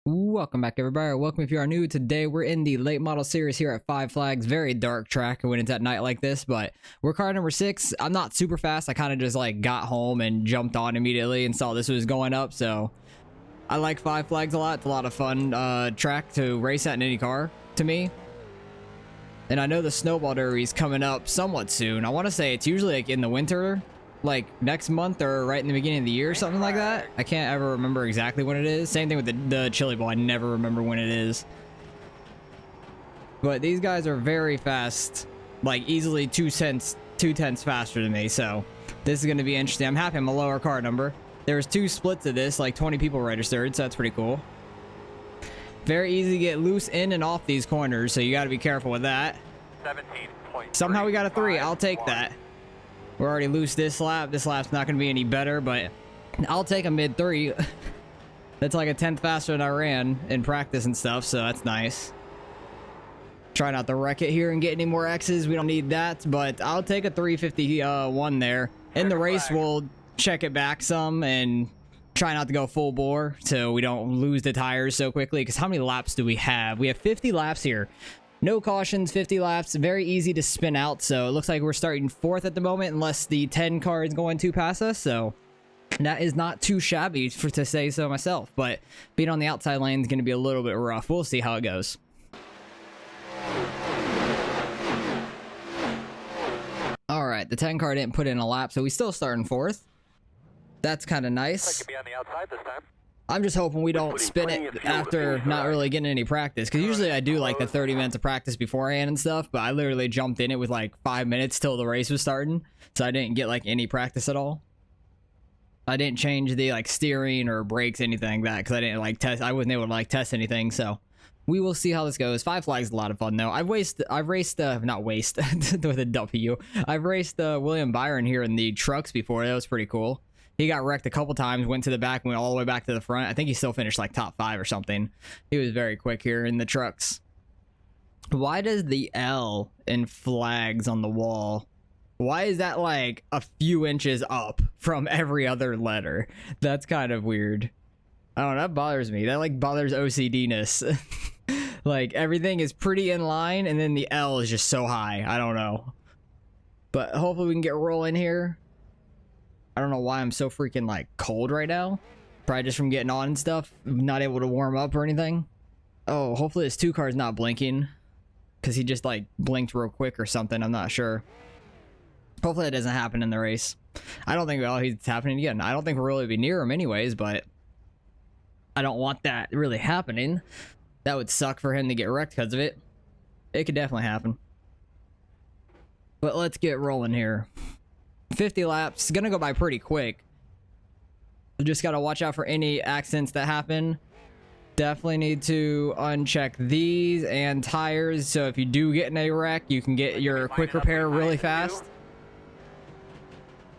Welcome back, everybody. Welcome if you are new. Today we're in the late model series here at Five Flags. Very dark track when it's at night like this, but we're car number 6. I'm not super fast. I kind of just like got home and jumped on immediately and saw this was going up, so I like Five Flags a lot. It's a lot of fun track to race at in any car to me. And I know the Snowball Derby's coming up somewhat soon. I want to say it's usually like in the winter, like next month or right in the beginning of the year, something like that. I can't ever remember exactly when it is. Same thing with the Chili Bowl. I never remember when it is. But these guys are very fast, like easily 2/10 faster than me. So this is going to be interesting. I'm happy I'm a lower car number. There's 2 splits of this, like 20 people registered, so that's pretty cool. Very easy to get loose in and off these corners, so you got to be careful with that. Somehow we got a 3. I'll take that. We're already loose this lap. This lap's not going to be any better, but I'll take a mid 3. That's like a 10th faster than I ran in practice and stuff, so that's nice. Try not to wreck it here and get any more X's. We don't need that, but I'll take a 351 there. In the race, we'll check it back some and try not to go full bore so we don't lose the tires so quickly, because how many laps do we have? We have 50 laps here. No cautions, 50 laps, very easy to spin out, so it looks like we're starting 4th at the moment unless the 10 car is going to pass us, so that is not too shabby to say so myself, but being on the outside lane is going to be a little bit rough. We'll see how it goes. Alright, the 10 car didn't put in a lap, so we still starting 4th. That's kind of nice. Be on the outside this time. I'm just hoping we don't spin it after not really getting any practice, because usually I do like the 30 minutes of practice beforehand and stuff, but I literally jumped in it with like 5 minutes till the race was starting, so I didn't get like any practice at all. I didn't change the like steering or brakes, anything like that, because I didn't like test. I wasn't able to like test anything, so we will see how this goes. Five Flags is a lot of fun though. I've raced not waste with a W. I've raced William Byron here in the trucks before. That was pretty cool. He got wrecked a couple times, went to the back, went all the way back to the front. I think he still finished like top 5 or something. He was very quick here in the trucks. Why does the L in flags on the wall, why is that like a few inches up from every other letter? That's kind of weird. I don't know, that bothers me. That like bothers OCD-ness. Like everything is pretty in line and then the L is just so high. I don't know. But hopefully we can get rolling here. I don't know why I'm so freaking like cold right now. Probably just from getting on and stuff. Not able to warm up or anything. Oh, hopefully this 2 car's not blinking, because he just like blinked real quick or something. I'm not sure. Hopefully that doesn't happen in the race. I don't think he's happening again. I don't think we'll really be near him anyways, but I don't want that really happening. That would suck for him to get wrecked because of it. It could definitely happen. But let's get rolling here. 50 laps, gonna go by pretty quick. Just gotta watch out for any accidents that happen. Definitely need to uncheck these and tires, so if you do get in a wreck, you can get your quick repair really fast.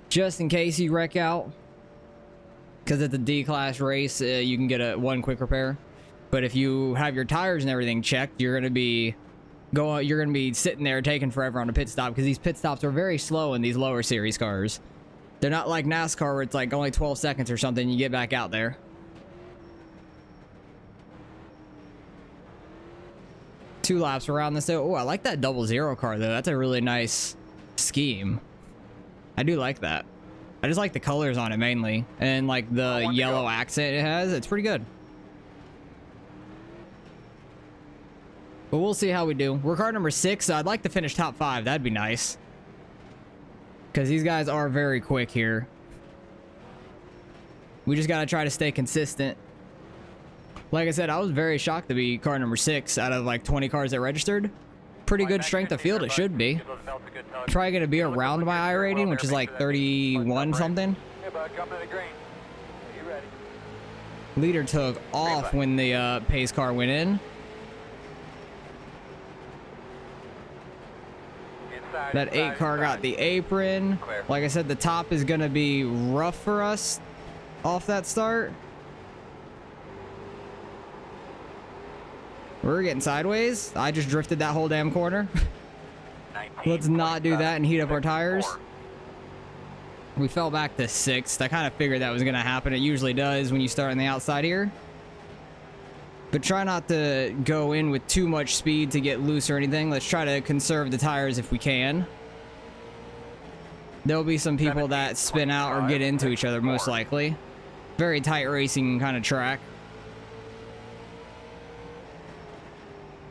Just in case you wreck out, because it's a D-class race, you can get one quick repair. But if you have your tires and everything checked, you're gonna be sitting there taking forever on a pit stop, because these pit stops are very slow in these lower series cars. They're not like NASCAR where it's like only 12 seconds or something, you get back out there. Two laps around this. Oh, I like that 00 car though. That's a really nice scheme. I do like that. I just like the colors on it mainly, and like the yellow accent it has. It's pretty good. But we'll see how we do. We're car number 6, so I'd like to finish top 5. That'd be nice, because these guys are very quick here. We just gotta try to stay consistent. Like I said, I was very shocked to be car number 6 out of like 20 cars that registered. Pretty good strength of field, it should be. Probably gonna be around my I rating, which is like 31 something. Leader took off when the pace car went in. That 8 car got the apron. Like I said, the top is gonna be rough for us off that start. We're getting sideways. I just drifted that whole damn corner. Let's not do that and heat up our tires. We fell back to 6th. I kind of figured that was gonna happen. It usually does when you start on the outside here. But try not to go in with too much speed to get loose or anything. Let's try to conserve the tires if we can. There'll be some people that spin out or get into each other, most likely. Very tight racing kind of track.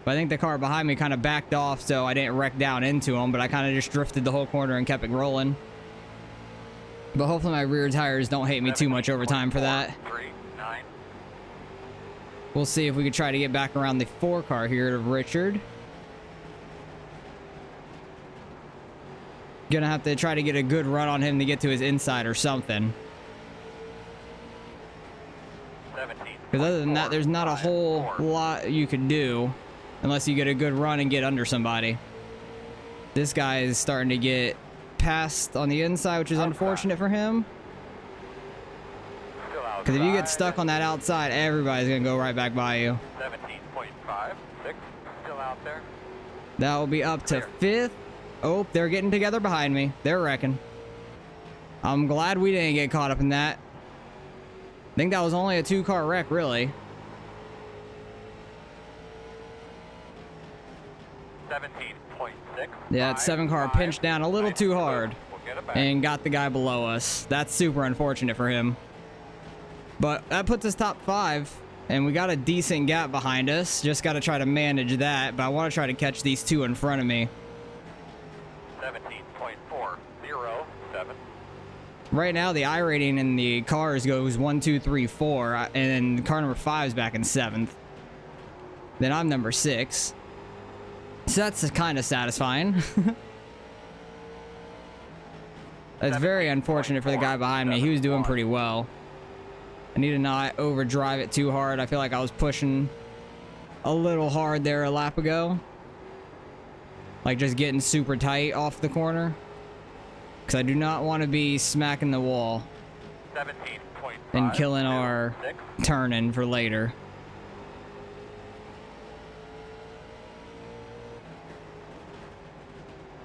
But I think the car behind me kind of backed off, so I didn't wreck down into him, but I kind of just drifted the whole corner and kept it rolling. But hopefully my rear tires don't hate me too much over time for that. We'll see if we can try to get back around the 4 car here to Richard. Gonna have to try to get a good run on him to get to his inside or something. Because other than that, there's not a whole lot you could do unless you get a good run and get under somebody. This guy is starting to get passed on the inside, which is unfortunate for him. Because if you get stuck on that outside, everybody's going to go right back by you. 17.56, still out there. That will be up to 5th. Oh, they're getting together behind me. They're wrecking. I'm glad we didn't get caught up in that. I think that was only a 2-car wreck, really. 17.6. Yeah, that 7-car pinched down a little too hard and got the guy below us. That's super unfortunate for him. But that puts us top 5, and we got a decent gap behind us. Just got to try to manage that, but I want to try to catch these 2 in front of me. 17.407. Right now, the iRating in the cars goes 1, 2, 3, 4, and then car number 5 is back in 7th. Then I'm number 6. So that's kind of satisfying. That's very unfortunate for the guy behind me. He was doing pretty well. I need to not overdrive it too hard. I feel like I was pushing a little hard there a lap ago. Like just getting super tight off the corner. Because I do not want to be smacking the wall and killing our turn-in for later.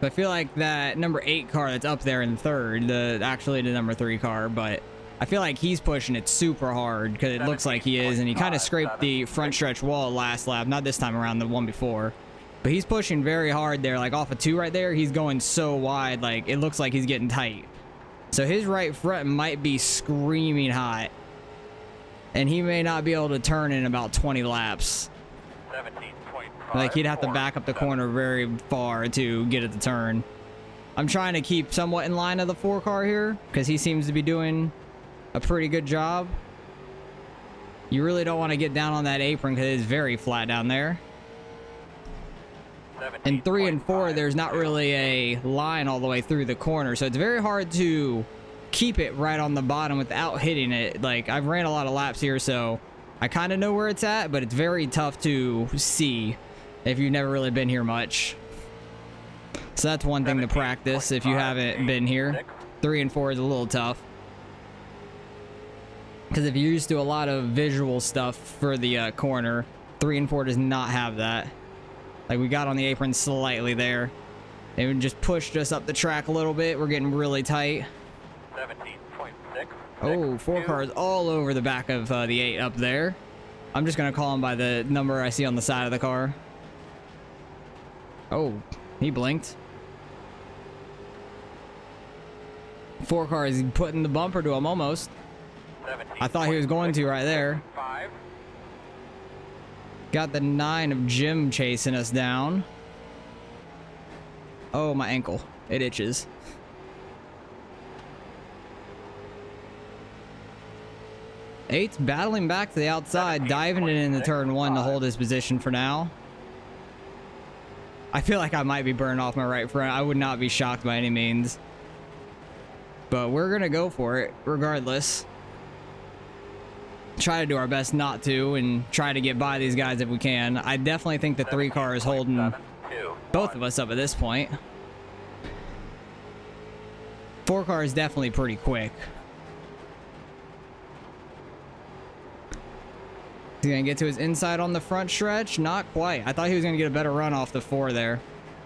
I feel like that number 8 car that's up there in 3rd, actually the number 3 car, but I feel like he's pushing it super hard because it looks like he is, and he kind of scraped the front stretch wall last lap, not this time around, the one before. But he's pushing very hard there, like off of 2 right there. He's going so wide, like it looks like he's getting tight. So his right front might be screaming hot, and he may not be able to turn in about 20 laps. Like he'd have to back up the corner very far to get it to turn. I'm trying to keep somewhat in line of the 4 car here because he seems to be doing a pretty good job. You really don't want to get down on that apron because it is very flat down there. In 3 and 4, there's not really a line all the way through the corner, so it's very hard to keep it right on the bottom without hitting it. Like, I've ran a lot of laps here, so I kind of know where it's at, but it's very tough to see if you've never really been here much. So that's one thing to practice if you haven't been here. 3 and 4 is a little tough. Because if you're used to a lot of visual stuff for the corner, 3 and 4 does not have that. Like, we got on the apron slightly there. It just pushed us up the track a little bit. We're getting really tight. 17.6. Oh, 4 cars all over the back of the 8 up there. I'm just going to call him by the number I see on the side of the car. Oh, he blinked. 4 cars putting the bumper to him almost. I thought he was going to right there. Got the 9 of Jim chasing us down. Oh, my ankle. It itches. Eight's battling back to the outside, diving it into turn 1 to hold his position for now. I feel like I might be burning off my right front. I would not be shocked by any means. But we're going to go for it regardless. Try to do our best not to and try to get by these guys if we can. I definitely think the 3 car is holding both of us up at this point. 4 car is definitely pretty quick. Is he gonna get to his inside on the front stretch? Not quite. I thought he was gonna get a better run off the 4 there.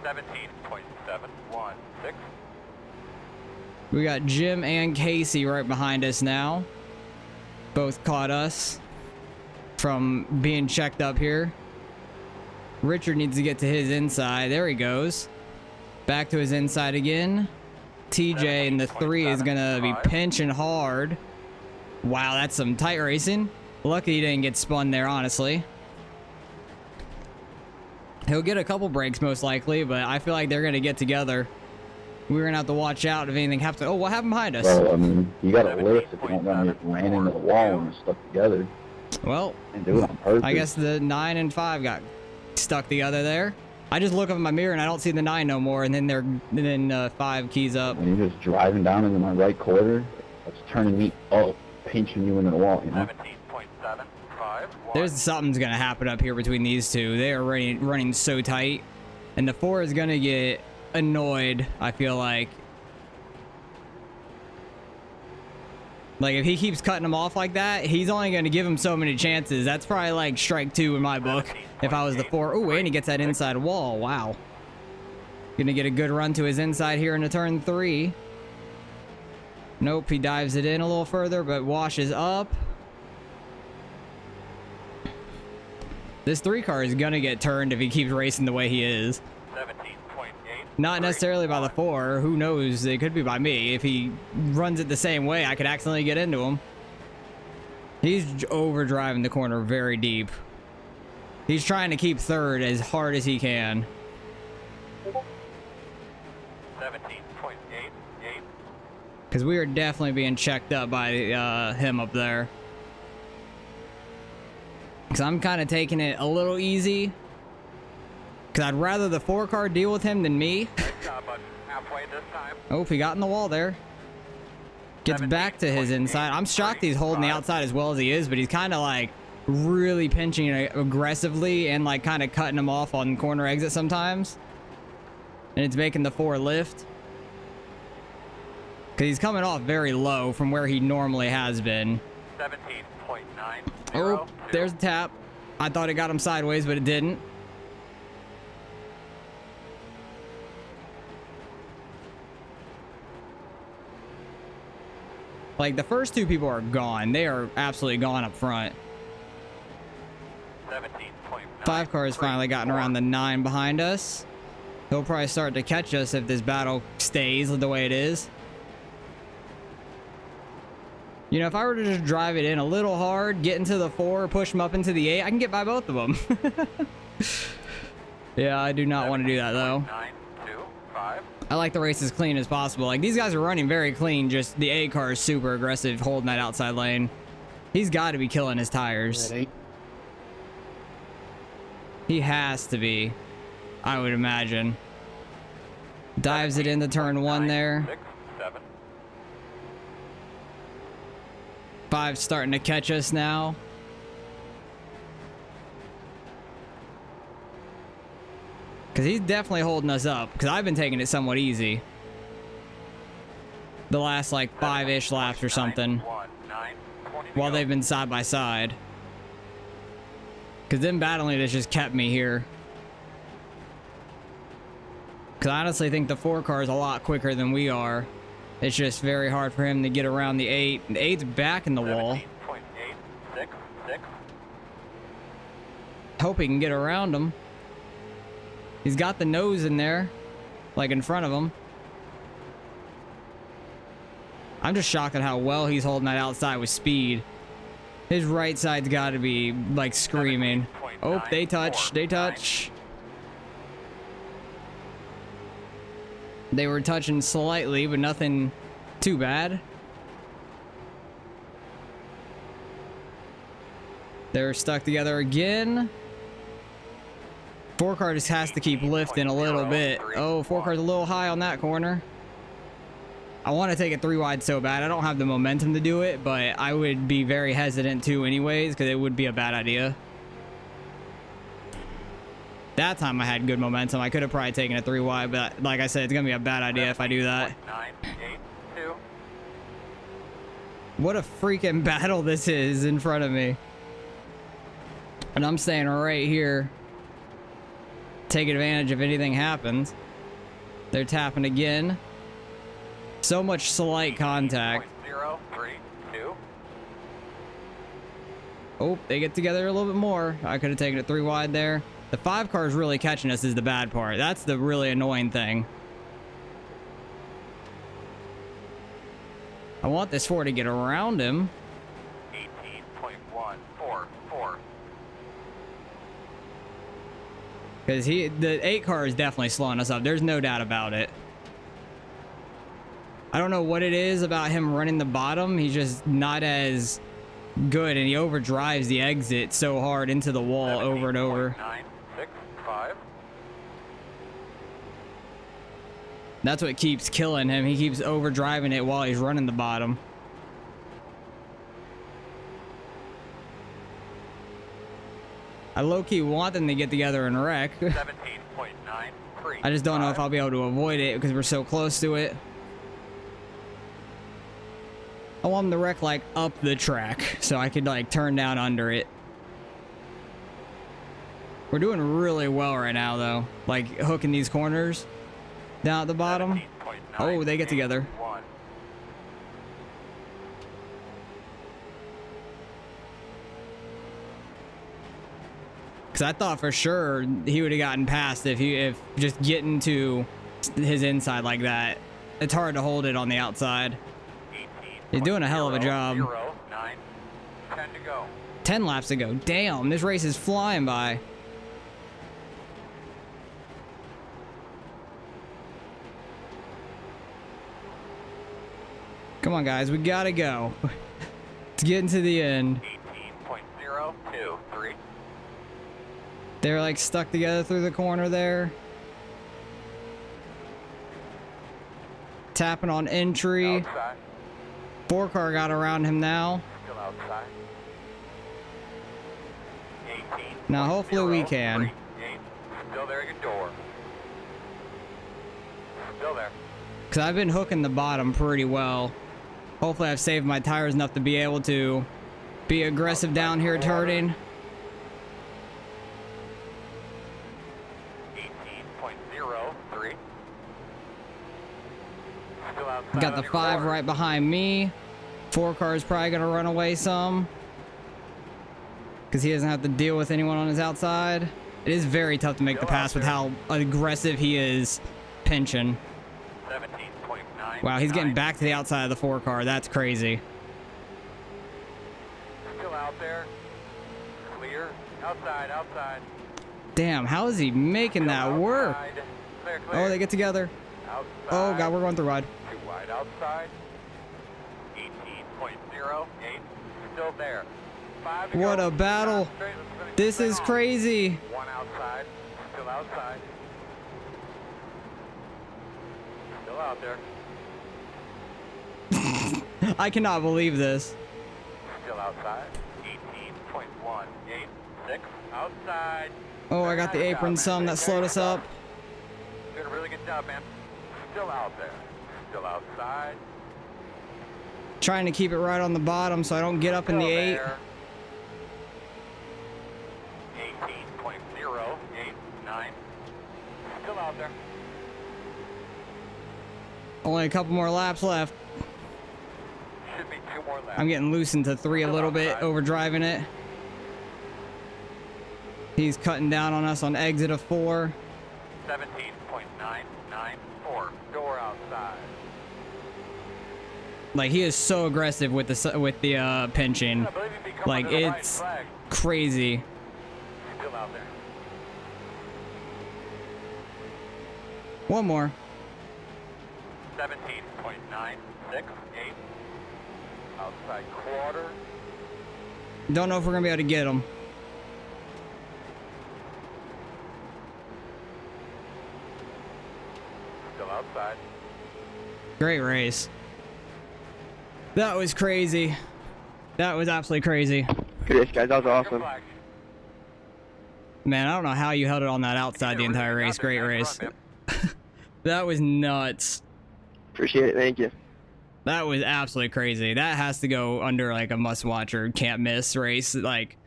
17.716. We got Jim and Casey right behind us now. Both caught us. from being checked up here. Richard needs to get to his inside. There he goes. Back to his inside again. TJ in the 3 is gonna be pinching hard. Wow, that's some tight racing. Lucky he didn't get spun there, honestly. He'll get a couple breaks most likely, but I feel like they're gonna get together. We're gonna have to watch out if anything happens. Oh, what happened behind us? Well, I mean, you got to lift if you don't want to get ran into the wall and you're stuck together. Well, And do it on purpose. I guess the 9 and 5 got stuck together there. I just look up in my mirror and I don't see the 9 no more, and then 5 keys up. When you're just driving down into my right quarter, it's turning me up, pinching you into the wall, you know? 17.751. There's something's gonna happen up here between these two. They are running so tight, and the 4 is gonna get annoyed. I feel like if he keeps cutting him off like that, he's only gonna give him so many chances. That's probably like strike 2 in my book if I was the 4. Oh, and he gets that inside wall. Wow. Gonna get a good run to his inside here in the turn 3. Nope, he dives it in a little further, but washes up. This 3 car is gonna get turned if he keeps racing the way he is. 17.8. Not necessarily by the 4. Who knows? It could be by me. If he runs it the same way, I could accidentally get into him. He's overdriving the corner very deep. He's trying to keep 3rd as hard as he can. 17.88. Because we are definitely being checked up by him up there. Because I'm kind of taking it a little easy. Because I'd rather the 4 car deal with him than me. But halfway this time. Oh, he got in the wall there. Gets back to his inside. I'm shocked he's holding the outside as well as he is, but he's kind of like really pinching aggressively and like kind of cutting him off on corner exit sometimes. And it's making the 4 lift. Because he's coming off very low from where he normally has been. 17.9. Oh, there's a tap. I thought it got him sideways, but it didn't. Like, the first 2 people are gone. They are absolutely gone up front. 17.9. 5 cars finally gotten around the 9 behind us. He'll probably start to catch us if this battle stays the way it is. You know, if I were to just drive it in a little hard, get into the 4, push him up into the 8, I can get by both of them. Yeah, I do not want to do that, though. 9.25. I like the race as clean as possible. Like, these guys are running very clean, just the A car is super aggressive holding that outside lane. He's got to be killing his tires. He has to be, I would imagine. Dives it into turn 1 there. 6, 7. 5's starting to catch us now. Because he's definitely holding us up. Because I've been taking it somewhat easy. The last like 5-ish laps or something. While they've been side by side. Because them battling has just kept me here. Because I honestly think the 4 car is a lot quicker than we are. It's just very hard for him to get around the 8. The 8's back in the wall. 17.866. Hope he can get around him. He's got the nose in there, like in front of him. I'm just shocked at how well he's holding that outside with speed. His right side's got to be like screaming. Oh, they touch. They touch. They were touching slightly, but nothing too bad. They're stuck together again. 4 car just has to keep lifting a little bit. Oh, 4 car's a little high on that corner. I want to take it 3 wide so bad. I don't have the momentum to do it, but I would be very hesitant to anyways, because it would be a bad idea. That time I had good momentum. I could have probably taken it 3 wide, but like I said, it's going to be a bad idea if I do that. 982. What a freaking battle this is in front of me. And I'm staying right here. Take advantage if anything happens. They're tapping again. So much slight contact. 032. Oh, they get together a little bit more. I could have taken it 3 wide there. The 5 car is really catching us is the bad part. That's the really annoying thing. I want this 4 to get around him. 18.144. Because the 8 car is definitely slowing us up. There's no doubt about it. I don't know what it is about him running the bottom. He's just not as good, and he overdrives the exit so hard into the wall over and over. 965. That's what keeps killing him. He keeps overdriving it while he's running the bottom. I low-key want them to get together and wreck. 17.935. I just don't know if I'll be able to avoid it because we're so close to it. I want them to wreck like up the track so I could like turn down under it. We're doing really well right now though, like hooking these corners down at the bottom. Oh, they get together. Because I thought for sure he would have gotten past if just getting to his inside like that. It's hard to hold it on the outside. He's doing a hell of a job. 9, 10 to go. 10 laps to go. Damn, this race is flying by. Come on, guys, we gotta go. It's getting to the end. 18.023. They're like stuck together through the corner there. Tapping on entry. Outside. 4 car got around him now. Still outside. 18. Now, hopefully we can. Still there at your door. Still there. Because I've been hooking the bottom pretty well. Hopefully I've saved my tires enough to be able to be aggressive down here turning. 18.03. Still outside. Got the 5 right behind me. 4 cars probably going to run away some. Because he doesn't have to deal with anyone on his outside. It is very tough to make the pass with how aggressive he is pinching. 17.9. Wow, he's getting back to the outside of the 4 car. That's crazy. Still out there. Clear. Outside, outside. Damn, how is he making that work? Outside. Clear, clear. Oh, they get together. Outside. Oh, God, we're going through wide. 2 wide outside. 18.08. Still there. 5 to What go. a battle. Straight, let's finish This this is thing off. crazy. 1 outside. Still outside. Still out there. I cannot believe this. Still outside. 18.186. Outside. Oh, I got the Nice apron job, some man. that slowed us up. Doing a really good job, man. Still out there. Still outside. Trying to keep it right on the bottom so I don't get up in the Still 8. there. 18.089. Still out there. Only a couple more laps left. Should be 2 more laps. I'm getting loose into 3 a little bit, overdriving it. He's cutting down on us on exit of 4. 17.994. Door outside. Like, he is so aggressive with the pinching. I believe he'd be coming Like, to the white it's flag. crazy. Still out there. One more. 17.968. Outside quarter. Don't know if we're gonna be able to get him. Still outside. Great race. That was crazy. That was absolutely crazy. Good race, guys. That was awesome. Flag. Man, I don't know how you held it on that outside the entire race. Great race. That was nuts. Appreciate it. Thank you. That was absolutely crazy. That has to go under like a must watch or can't miss race. Like,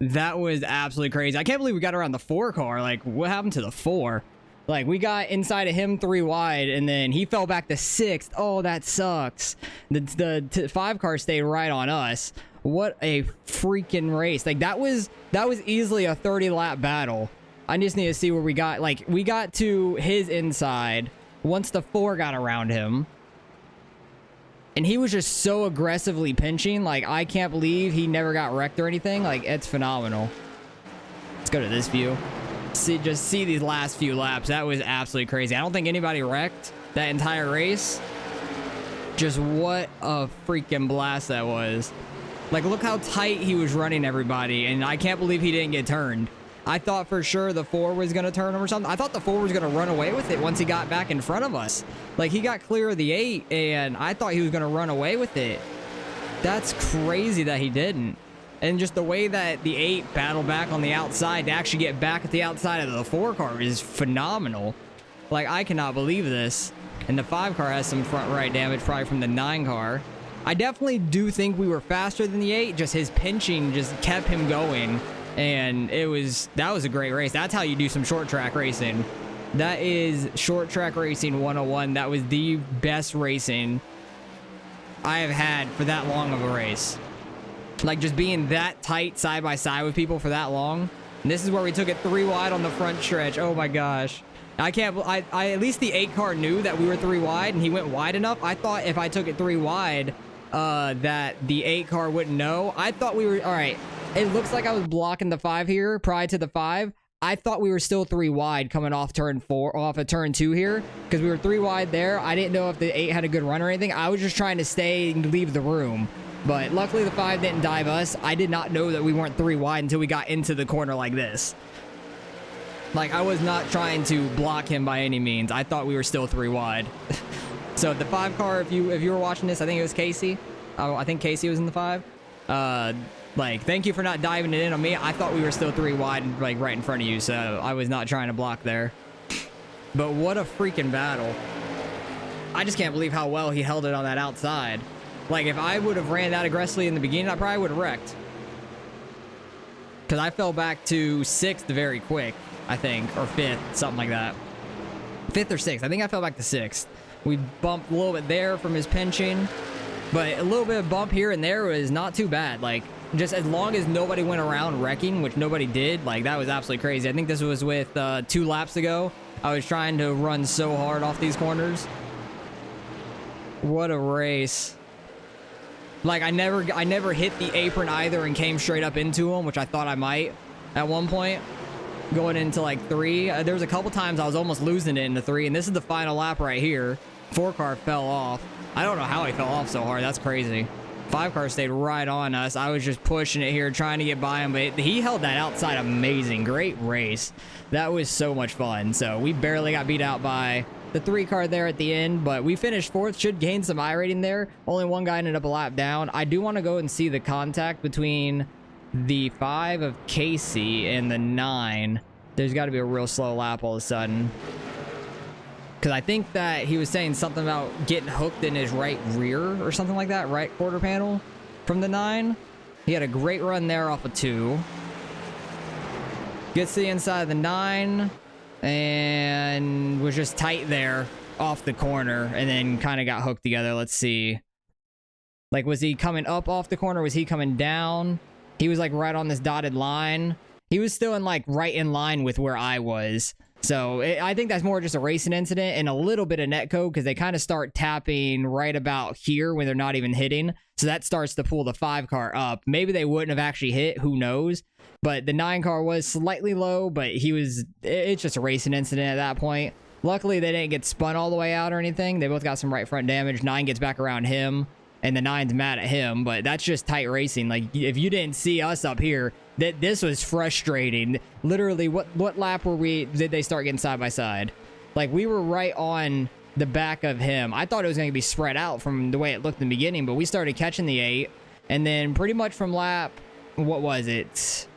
that was absolutely crazy. I can't believe we got around the 4 car. Like, what happened to the 4? Like, we got inside of him 3 wide, and then he fell back to 6th. Oh, that sucks. The 5 car stayed right on us. What a freaking race. Like, that was easily a 30-lap battle. I just need to see where we got. Like, we got to his inside once the 4 got around him. And he was just so aggressively pinching. Like, I can't believe he never got wrecked or anything. Like, it's phenomenal. Let's go to this view. Just see these last few laps. That was absolutely crazy. I don't think anybody wrecked that entire race. Just what a freaking blast that was. Like, look how tight he was running everybody, and I can't believe he didn't get turned. I thought for sure the 4 was going to turn him or something. I thought the 4 was going to run away with it once he got back in front of us. Like, he got clear of the 8, and I thought he was going to run away with it. That's crazy that he didn't. And just the way that the 8 battled back on the outside to actually get back at the outside of the 4 car is phenomenal. Like, I cannot believe this. And the 5 car has some front right damage, probably from the 9 car. I definitely do think we were faster than the 8. Just his pinching just kept him going. And that was a great race. That's how you do some short track racing. That is short track racing 101. That was the best racing I have had for that long of a race. Like, just being that tight side by side with people for that long. And this is where we took it 3 wide on the front stretch. Oh my gosh. I at least the 8 car knew that we were 3 wide and he went wide enough. I thought if I took it 3 wide, that the 8 car wouldn't know. I thought we were, all right. It looks like I was blocking the 5 here prior to the 5. I thought we were still 3 wide coming off turn 4, off of turn 2 here, because we were 3 wide there. I didn't know if the 8 had a good run or anything. I was just trying to stay and leave the room. But luckily the 5 didn't dive us. I did not know that we weren't 3 wide until we got into the corner like this. Like, I was not trying to block him by any means. I thought we were still 3 wide. So the 5 car, if you were watching this, I think it was Casey. I think Casey was in the 5. Like, thank you for not diving it in on me. I thought we were still 3 wide, like, right in front of you, so I was not trying to block there. But what a freaking battle. I just can't believe how well he held it on that outside. Like, if I would have ran that aggressively in the beginning, I probably would have wrecked. Because I fell back to 6th very quick, I think, or 5th, something like that. 5th or 6th. I think I fell back to 6th. We bumped a little bit there from his pinching, but a little bit of bump here and there was not too bad. Like, just as long as nobody went around wrecking, which nobody did, like, that was absolutely crazy. I think this was with 2 laps ago. I was trying to run so hard off these corners. What a race. Like, I never hit the apron either and came straight up into him, which I thought I might at one point. Going into, like, 3. There was a couple times I was almost losing it into 3, and this is the final lap right here. 4 car fell off. I don't know how he fell off so hard. That's crazy. 5 car stayed right on us. I was just pushing it here, trying to get by him, but he held that outside amazing. Great race. That was so much fun. So we barely got beat out by the 3 car there at the end, but we finished 4th. Should gain some I rating there. Only 1 guy ended up a lap down. I do want to go and see the contact between the 5 of Casey and the 9. There's got to be a real slow lap all of a sudden. Because I think that he was saying something about getting hooked in his right rear or something like that. Right quarter panel from the 9. He had a great run there off of 2. Gets to the inside of the 9. And was just tight there off the corner. And then kind of got hooked together. Let's see. Like, was he coming up off the corner? Was he coming down? He was like right on this dotted line. He was still in like right in line with where I was. So I think that's more just a racing incident and a little bit of netcode because they kind of start tapping right about here when they're not even hitting. So that starts to pull the 5 car up. Maybe they wouldn't have actually hit. Who knows? But the 9 car was slightly low, but it's just a racing incident at that point. Luckily, they didn't get spun all the way out or anything. They both got some right front damage. 9 gets back around him and the 9's mad at him, but that's just tight racing. Like, if you didn't see us up here, this was frustrating. Literally, what lap did they start getting side by side? Like, we were right on the back of him. I thought it was going to be spread out from the way it looked in the beginning, but we started catching the 8, and then pretty much from lap, what was it?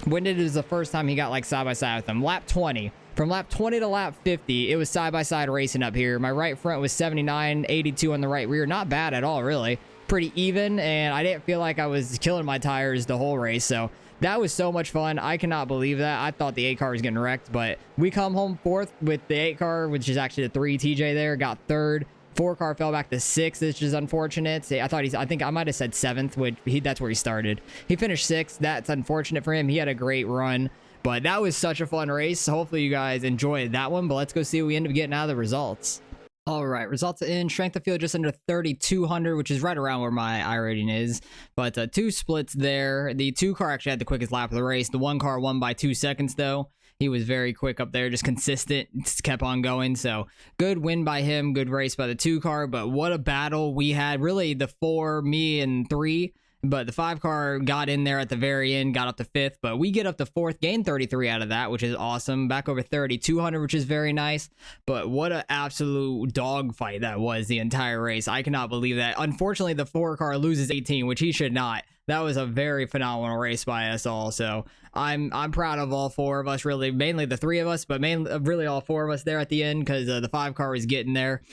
When it was the first time he got like side by side with him? Lap 20. From lap 20 to lap 50, it was side by side racing up here. My right front was 79, 82 on the right rear. Not bad at all, really. Pretty even, and I didn't feel like I was killing my tires the whole race, so that was so much fun. I cannot believe that. I thought the 8 car was getting wrecked, but we come home 4th with the 8 car, which is actually the 3 TJ there, got 3rd. 4 car fell back to 6th, which is unfortunate. I think I might have said 7th, which that's where he started. He finished 6th. That's unfortunate for him. He had a great run, but that was such a fun race. Hopefully you guys enjoyed that one, but let's go see what we end up getting out of the results. All right, results in strength of field just under 3,200, which is right around where my iRating is. But 2 splits there. The 2 car actually had the quickest lap of the race. The 1 car won by 2 seconds though. He was very quick up there, just consistent, just kept on going. So good win by him, good race by the 2 car. But what a battle we had. Really, the 4, me, and 3. But the 5 car got in there at the very end, got up to 5th. But we get up to 4th, gained 33 out of that, which is awesome. Back over 3,200, which is very nice. But what an absolute dogfight that was the entire race. I cannot believe that. Unfortunately, the 4 car loses 18, which he should not. That was a very phenomenal race by us all. So I'm proud of all 4 of us, really, mainly the 3 of us, but mainly really all 4 of us there at the end, because the 5 car was getting there.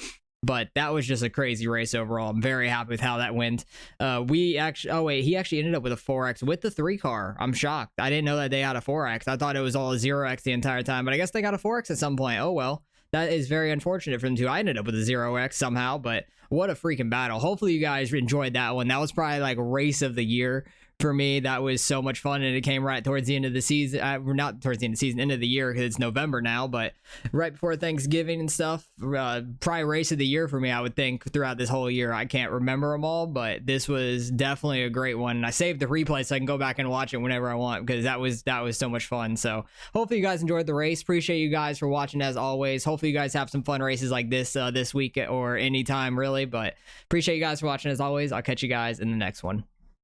But that was just a crazy race overall. I'm very happy with how that went. He actually ended up with a 4X with the 3 car. I'm shocked. I didn't know that they had a 4X. I thought it was all a 0X the entire time, but I guess they got a 4X at some point. Oh well. That is very unfortunate for them too. I ended up with a 0X somehow, but what a freaking battle. Hopefully you guys enjoyed that one. That was probably like race of the year for me. That was so much fun, and it came right towards the end of the season. Not towards the end of the season, end of the year, because it's November now, but right before Thanksgiving and stuff. Probably race of the year for me, I would think, throughout this whole year. I can't remember them all, but this was definitely a great one, and I saved the replay so I can go back and watch it whenever I want, because that was so much fun. So hopefully you guys enjoyed the race. Appreciate you guys for watching as always. Hopefully you guys have some fun races like this this week or anytime really, but appreciate you guys for watching as always. I'll catch you guys in the next one.